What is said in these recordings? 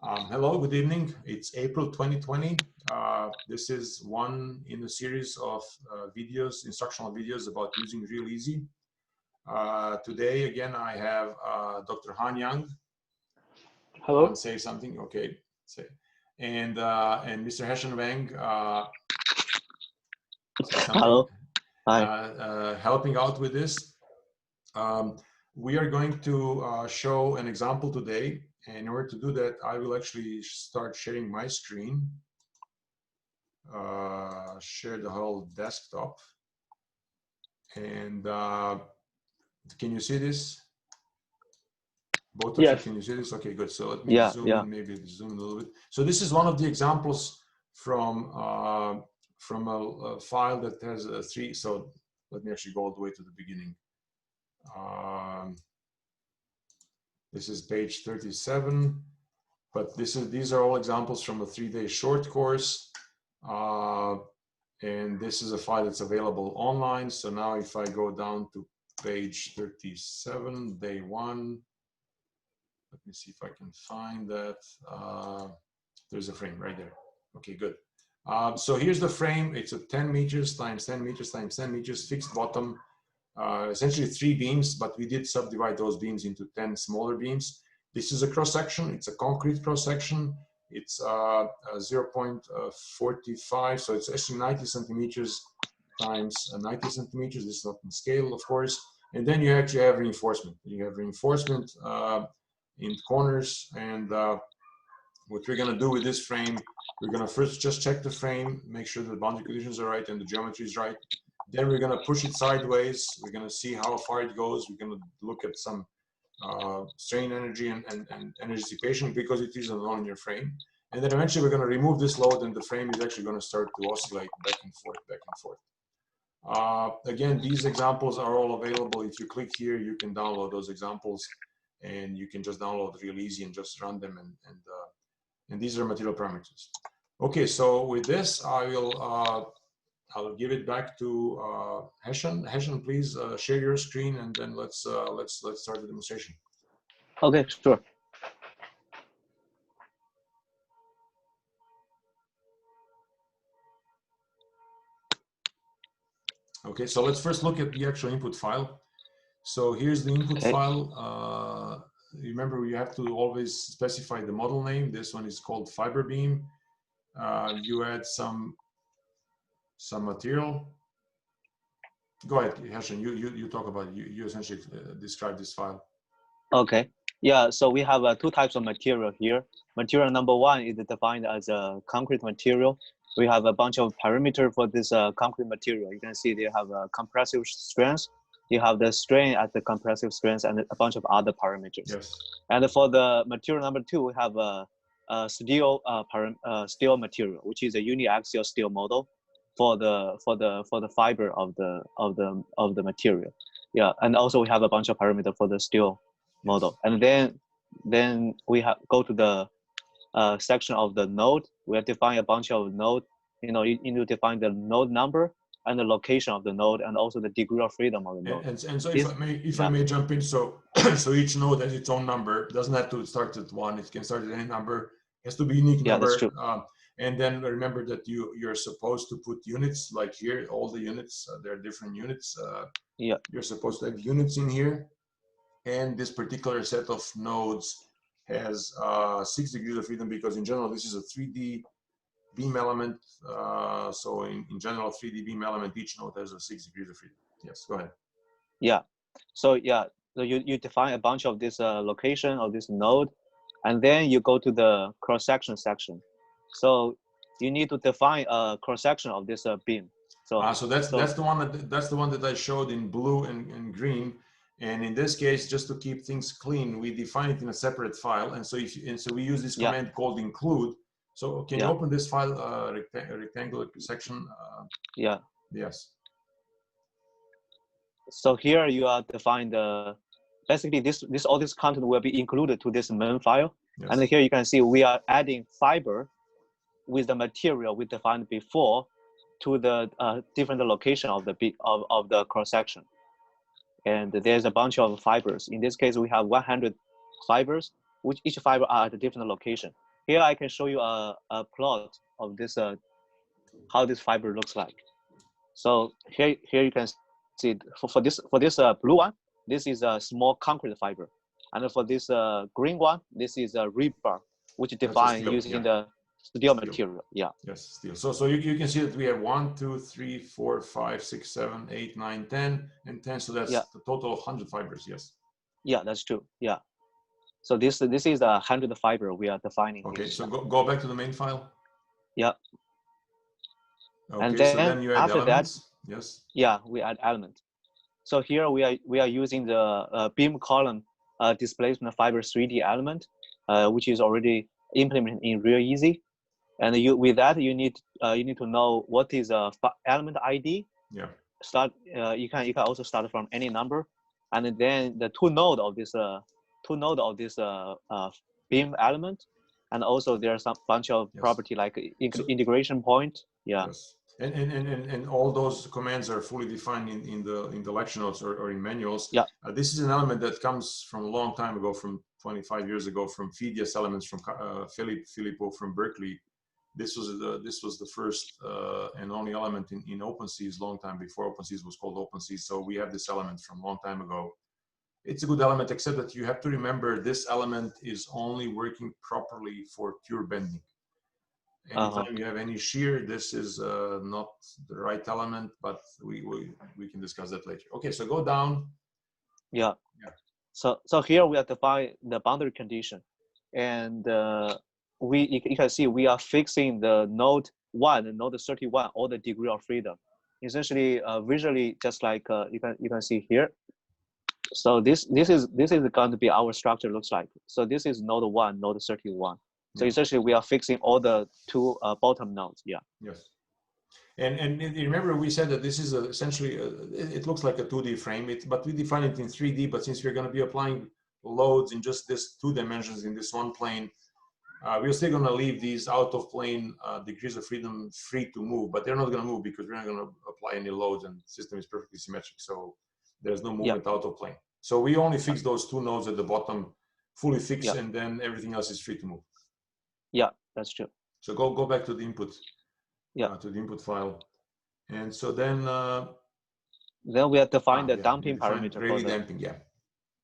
Hello, good evening. It's April 2020. This is one in a series of videos, instructional videos about using Real Easy. Today, again, I have Dr. Han Yang. Hello. Han, say something. Okay, say. And Mr. Heshen Wang. Say something. Hello. Hi. Helping out with this. We are going to show an example today. And in order to do that, I will actually start sharing my screen. Share the whole desktop. And can you see this? Both of you, can you see this? Okay, good. So let me zoom in, maybe zoom a little bit. So this is one of the examples from a file that has three. So let me actually go all the way to the beginning. This is page 37, but these are all examples from a 3-day short course. And this is a file that's available online. So now if I go down to page 37, day 1, let me see if I can find that. There's a frame right there. Okay, good. So here's the frame. It's a 10 meters times 10 meters times 10 meters fixed bottom. Essentially 3 beams, but we did subdivide those beams into 10 smaller beams. This is a cross section. It's a concrete cross section. It's 0.45, so it's actually 90 centimeters times 90 centimeters. This is not in scale, of course. And then you actually have reinforcement. You have reinforcement in corners. And what we're going to do with this frame, we're going to first just check the frame, make sure the boundary conditions are right and the geometry is right. Then we're going to push it sideways. We're going to see how far it goes. We're going to look at some strain energy and energy dissipation because it is a nonlinear frame. And then eventually we're going to remove this load and the frame is actually going to start to oscillate back and forth, back and forth. Again, these examples are all available. If you click here, you can download those examples and you can just download Real Easy and just run them. And these are material parameters. Okay, so with this, I'll give it back to Heshen. Heshen, please share your screen, and then let's start the demonstration. Okay, sure. Okay, so let's first look at the actual input file. So here's the input file. Remember, you have to always specify the model name. This one is called fiber beam. You add some material. Go ahead, Heshen. You talk about it. You essentially describe this file. Okay. Yeah. So we have 2 types of material here. Material number 1 is defined as a concrete material. We have a bunch of parameters for this concrete material. You can see they have a compressive strength. You have the strain at the compressive strength and a bunch of other parameters. Yes. And for the material number 2, we have a steel material, which is a uniaxial steel model for the fiber of the material. Yeah, and also we have a bunch of parameters for the steel model. And then we go to the section of the node. We have defined a bunch of node. You need to define the node number and the location of the node and also the degree of freedom of the node. And so if I may jump in, so so each node has its own number. It doesn't have to start at 1. It can start at any number. It has to be a unique number. That's true. And then remember that you're supposed to put units, like here, all the units, there are different units. You're supposed to have units in here. And this particular set of nodes has 6 degrees of freedom because in general, this is a 3D beam element. So in general, 3D beam element, each node has a 6 degrees of freedom. Yes, go ahead. Yeah. So you define a bunch of this location of this node, and then you go to the cross-section section. So you need to define a cross-section of this beam. So that's the one that I showed in blue and green. And in this case, just to keep things clean, we define it in a separate file. And so we use this command called include. So can you open this file, rectangular section? Yes. So here you are defined basically all this content will be included to this main file. Yes. And here you can see we are adding fiber with the material we defined before to the different location of the cross section. And there's a bunch of fibers. In this case, we have 100 fibers, which each fiber are at a different location. here I can show you a plot of this how this fiber looks like. So here you can see for this blue one, this is a small concrete fiber, and for this green one, this is a rebar, which is That's a defined steel. using Yeah. the steel Steel. material. Yeah. Yes, steel. So you can see that we have 1, 2, 3, 4, 5, 6, 7, 8, 9, 10, and 10. So that's Yeah. the total of 100 fibers. Yes. Yeah, that's true. Yeah. So this is 100 fiber we are defining Okay. here. So go back to the main file. Yeah. And Okay. So then then you add after that, elements. Yes. yeah, we add element. So here we are using the beam column displacement fiber 3D element, which is already implemented in Real Easy. And with that you need to know what is a element ID. Yeah. Start you can also start from any number, and then the two node of this beam element, and also there's some bunch of Yes. property like So, integration point. Yeah. yes. And all those commands are fully defined in the lecture notes or in manuals. Yeah. This is an element that comes from a long time ago, from 25 years ago, from Phidias elements from Filippo from Berkeley. This was the first and only element in OpenSeas long time before OpenSeas was called OpenSeas. So we have this element from a long time ago. It's a good element, except that you have to remember this element is only working properly for pure bending. Anytime you have any shear, this is not the right element, but we can discuss that later. Okay, so go down. Yeah. Yeah. So here we are define the boundary condition, and you can see we are fixing the node 1 and node 31 all the degree of freedom. Essentially, visually, just like you can see here. So this is going to be our structure looks like. So this is node 1, node 31. So Yeah. essentially, we are fixing all the two bottom nodes. Yeah. Yes. And remember, we said that this is essentially, it looks like a 2D frame, but we define it in 3D. But since we're going to be applying loads in just this 2 dimensions in this one plane, we're still going to leave these out of plane degrees of freedom free to move, but they're not going to move because we're not going to apply any loads, and the system is perfectly symmetric. So there's no movement out of plane. So we only fix those 2 nodes at the bottom, fully fixed, and then everything else is free to move. Yeah, that's true. So go back to the input. Yeah. To the input file, and so then we have defined the damping parameter Rayleigh damping. Yeah.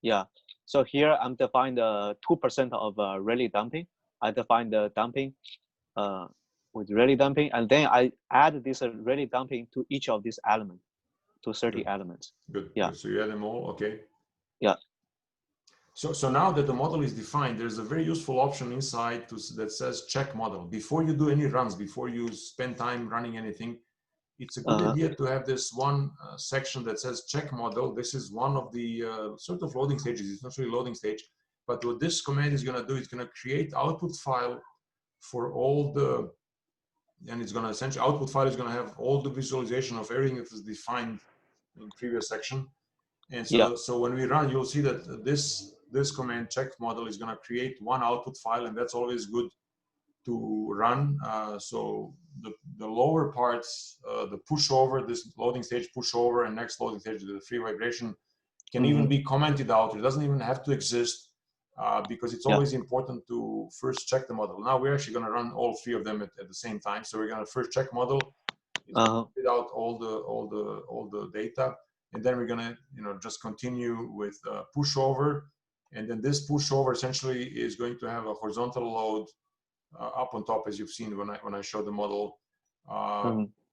Yeah. So here I'm defined 2% of Rayleigh damping. I define the damping with Rayleigh damping, and then I add this Rayleigh damping to each of these elements, to 30 elements. Good. Yeah. Good. So you add them all. Okay. Yeah. So now that the model is defined, there's a very useful option inside that says check model. Before you do any runs, before you spend time running anything, it's a good idea to have this one section that says check model. This is one of the sort of loading stages. It's not really loading stage, but what this command is going to do, it's going to create output file for all the, and it's going to essentially, output file is going to have all the visualization of everything that was defined in previous section. And so, so when we run, you'll see that this command check model is going to create one output file, and that's always good to run. So the lower parts, the pushover, this loading stage pushover, and next loading stage, the free vibration, can even be commented out. It doesn't even have to exist because it's always important to first check the model. Now we're actually going to run all 3 of them at the same time. So we're going to first check model. It's going to spit out all the data. And then we're gonna, just continue with pushover, and then this pushover essentially is going to have a horizontal load up on top, as you've seen when I showed the model.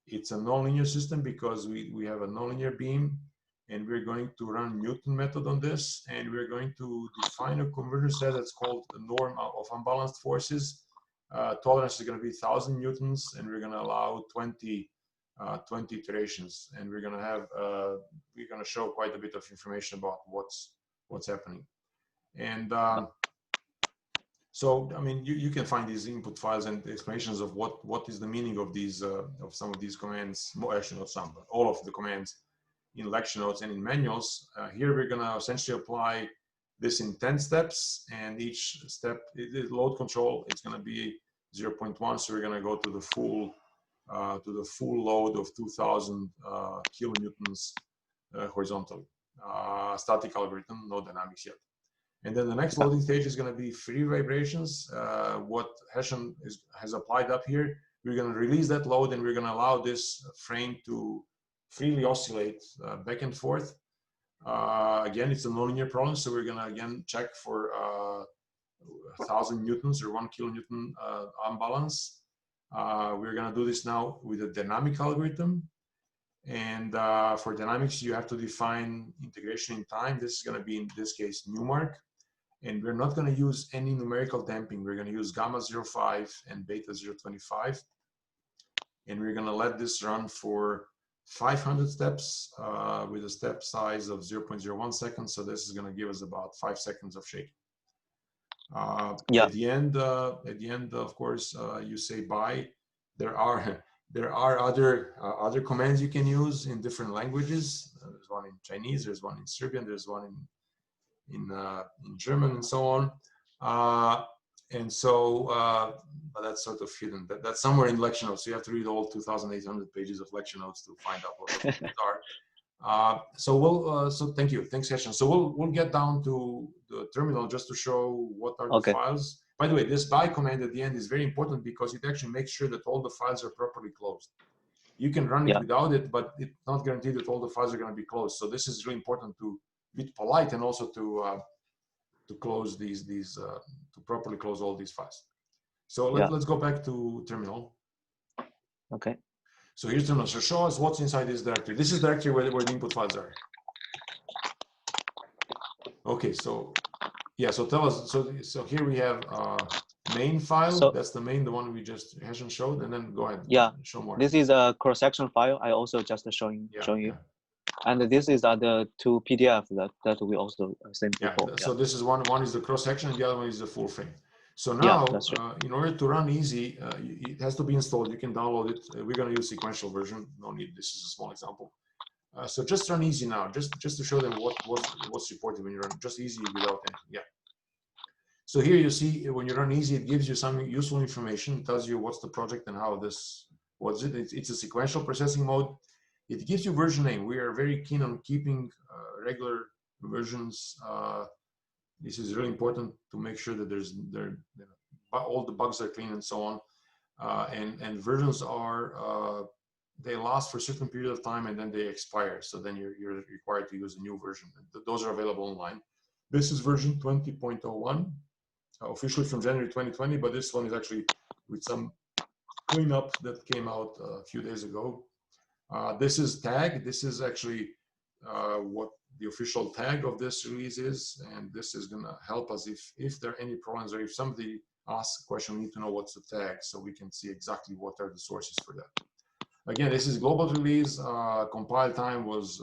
It's a nonlinear system because we have a nonlinear beam, and we're going to run Newton method on this, and we're going to define a conversion set that's called the norm of unbalanced forces. Tolerance is going to be 1,000 newtons, and we're going to allow 20 iterations, and we're going to have we're going to show quite a bit of information about what's happening. And so I mean you can find these input files and explanations of what is the meaning of these of some of these commands, actually not some, but all of the commands in lecture notes and in manuals. Here we're going to essentially apply this in 10 steps, and each step is load control. It's going to be 0.1, so we're going to go to the full load of 2,000 kilonewtons horizontally. Static algorithm, no dynamics yet. And then the next loading stage is going to be free vibrations. What Hessian has applied up here, we're going to release that load and we're going to allow this frame to freely oscillate back and forth. Again, it's a nonlinear problem, so we're going to again check for 1,000 newtons or 1 kilonewton unbalance. We're going to do this now with a dynamic algorithm. And for dynamics, you have to define integration in time. This is going to be, in this case, Newmark. And we're not going to use any numerical damping. We're going to use gamma 0.5 and beta 0.25. And we're going to let this run for 500 steps with a step size of 0.01 seconds. So this is going to give us about 5 seconds of shaking. At the end, of course, you say bye. There are other commands you can use in different languages. There's one in Chinese, there's one in Serbian, there's one in German, and so on. But that's sort of hidden. That's somewhere in lecture notes. So you have to read all 2,800 pages of lecture notes to find out what those things are. So thank you, thanks, Hessian. So we'll get down to the terminal just to show what are the files. By the way, this by command at the end is very important because it actually makes sure that all the files are properly closed. You can run it without it, but it's not guaranteed that all the files are going to be closed. So this is really important to be polite and also to close to properly close all these files. So let's go back to terminal. Okay. So here's terminal. So show us what's inside this directory. This is directory where the input files are. Okay, so yeah, so tell us. So here we have main file. So, that's the one we just Hessian showed, and then go ahead. Yeah. Show more. This is a cross-section file. I also just showing you. And this is the two PDF that we also sent before. So this is one is the cross-section, and the other one is the full frame. So now, in order to run easy, it has to be installed. You can download it. We're going to use sequential version. No need. This is a small example. So just run easy now, just to show them what's reported when you run just easy without anything. So here you see when you run easy, it gives you some useful information. It tells you what's the project and how what's it. It's a sequential processing mode. It gives you version name. We are very keen on keeping regular versions. This is really important to make sure that all the bugs are clean and so on. And versions are they last for a certain period of time and then they expire. So then you're required to use a new version. Those are available online. This is version 20.01, officially from January 2020, but this one is actually with some cleanup that came out a few days ago. This is tag. This is actually what the official tag of this release is, and this is going to help us if there are any problems or if somebody asks a question, we need to know what's the tag so we can see exactly what are the sources for that. Again, this is global release. Compile time was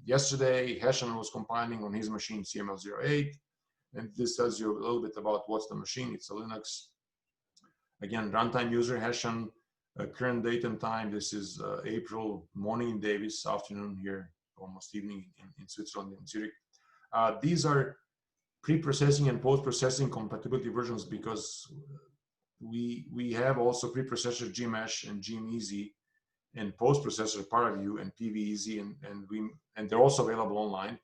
yesterday. Hessian was compiling on his machine CML08, and this tells you a little bit about what's the machine. It's a Linux. Again, runtime user Hessian. Current date and time, this is April morning in Davis, afternoon here, almost evening in Switzerland, in Zurich. These are pre-processing and post-processing compatibility versions because we have also pre-processor Gmesh and Gmeasy and post-processor ParaView and PVeasy, and they're also available online.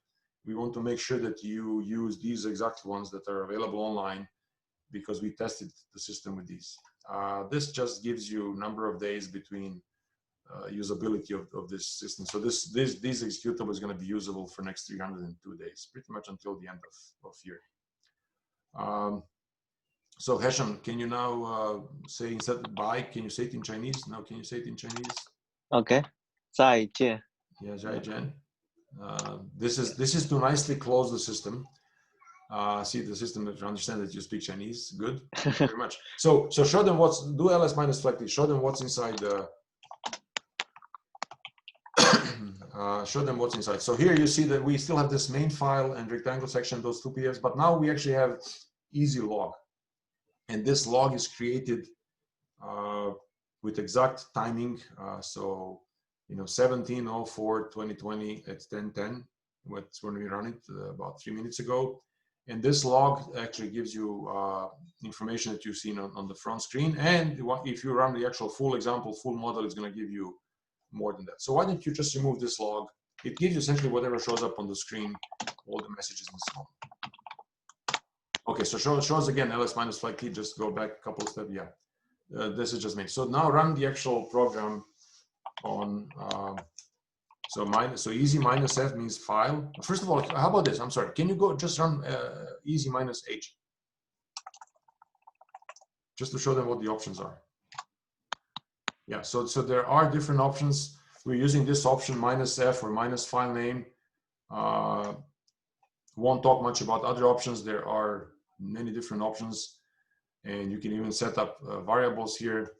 We want to make sure that you use these exact ones that are available online because we tested the system with these. This just gives you a number of days between usability of this system. So this executable is going to be usable for next 302 days, pretty much until the end of year. So Hessian, can you now say instead bye, can you say it in Chinese? Now can you say it in Chinese? Okay. 再见. Yeah, 再见. This is to nicely close the system. See the system to understand that you speak Chinese. Good, very much. So show them do ls minus flag. Show them what's inside the. Show them what's inside. So here you see that we still have this main file and rectangle section, those two PDFs, but now we actually have easy log, and this log is created with exact timing. So 17/04/2020 at 10:10. That's when we run it about 3 minutes ago. And this log actually gives you information that you've seen on the front screen. And if you run the actual full example, full model, it's going to give you more than that. So why don't you just remove this log? It gives you essentially whatever shows up on the screen, all the messages and so on. Okay, so shows again ls minus flag key. Just go back a couple of steps. Yeah, this is just me. So now run the actual program on. So easy minus f means file. First of all, how about this? I'm sorry. Can you go just run easy minus h? Just to show them what the options are. Yeah, so there are different options. We're using this option minus f or minus file name. Won't talk much about other options. There are many different options, and you can even set up variables here.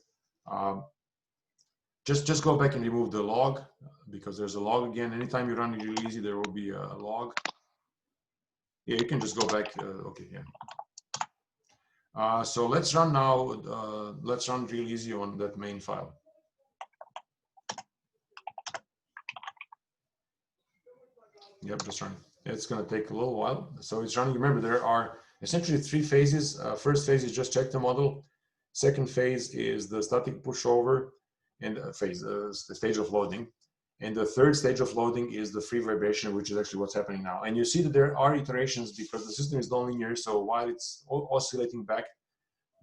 Just go back and remove the log, because there's a log again. Anytime you run really easy, there will be a log. Yeah, you can just go back. Okay, yeah. So let's run now. Let's run real easy on that main file. Yep, just running. It's going to take a little while. So it's running. Remember, there are essentially 3 phases. First phase is just check the model. Second phase is the static pushover and the stage of loading. And the third stage of loading is the free vibration, which is actually what's happening now. And you see that there are iterations because the system is nonlinear. So while it's oscillating back,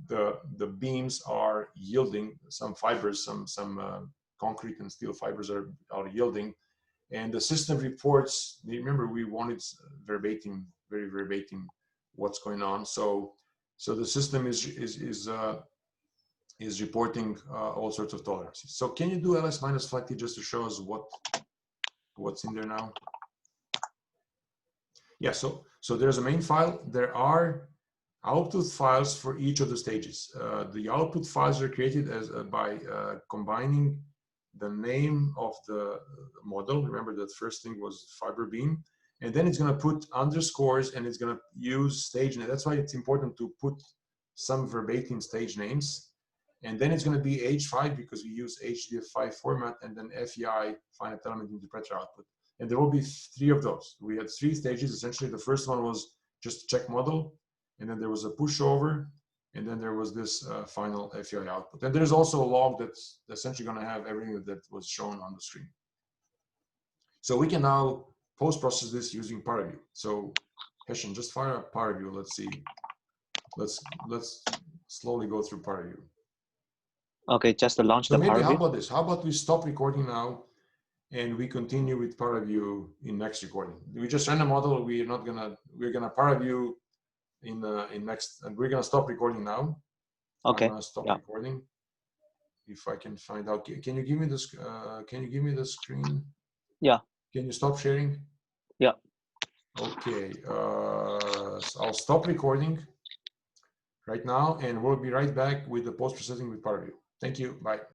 the beams are yielding some fibers, some concrete and steel fibers are yielding. And the system reports, remember, we wanted verbatim, very verbatim what's going on. So the system is reporting all sorts of tolerances. So can you do ls minus flag t just to show us what's in there now? Yeah, so there's a main file. There are output files for each of the stages. The output files are created by combining the name of the model. Remember that first thing was fiber beam, and then it's going to put underscores and it's going to use stage name. That's why it's important to put some verbatim stage names. And then it's going to be H5 because we use HDF5 format, and then FEI, finite element interpreter output. And there will be 3 of those. We had 3 stages. Essentially, the first one was just check model, and then there was a pushover, and then there was this final FEI output. And there's also a log that's essentially going to have everything that was shown on the screen. So we can now post-process this using ParaView. So Heshen, just fire up ParaView. Let's see. Let's slowly go through ParaView. Okay, just launch the ParaView. So maybe how about this? How about we stop recording now and we continue with ParaView in next recording? We just ran a model. We're gonna ParaView in next, and we're gonna stop recording now. Okay. I'm gonna stop recording. If I can find out, can you give me this? Can you give me the screen? Yeah. Can you stop sharing? Yeah. Okay. So I'll stop recording right now, and we'll be right back with the post processing with ParaView. Thank you. Bye.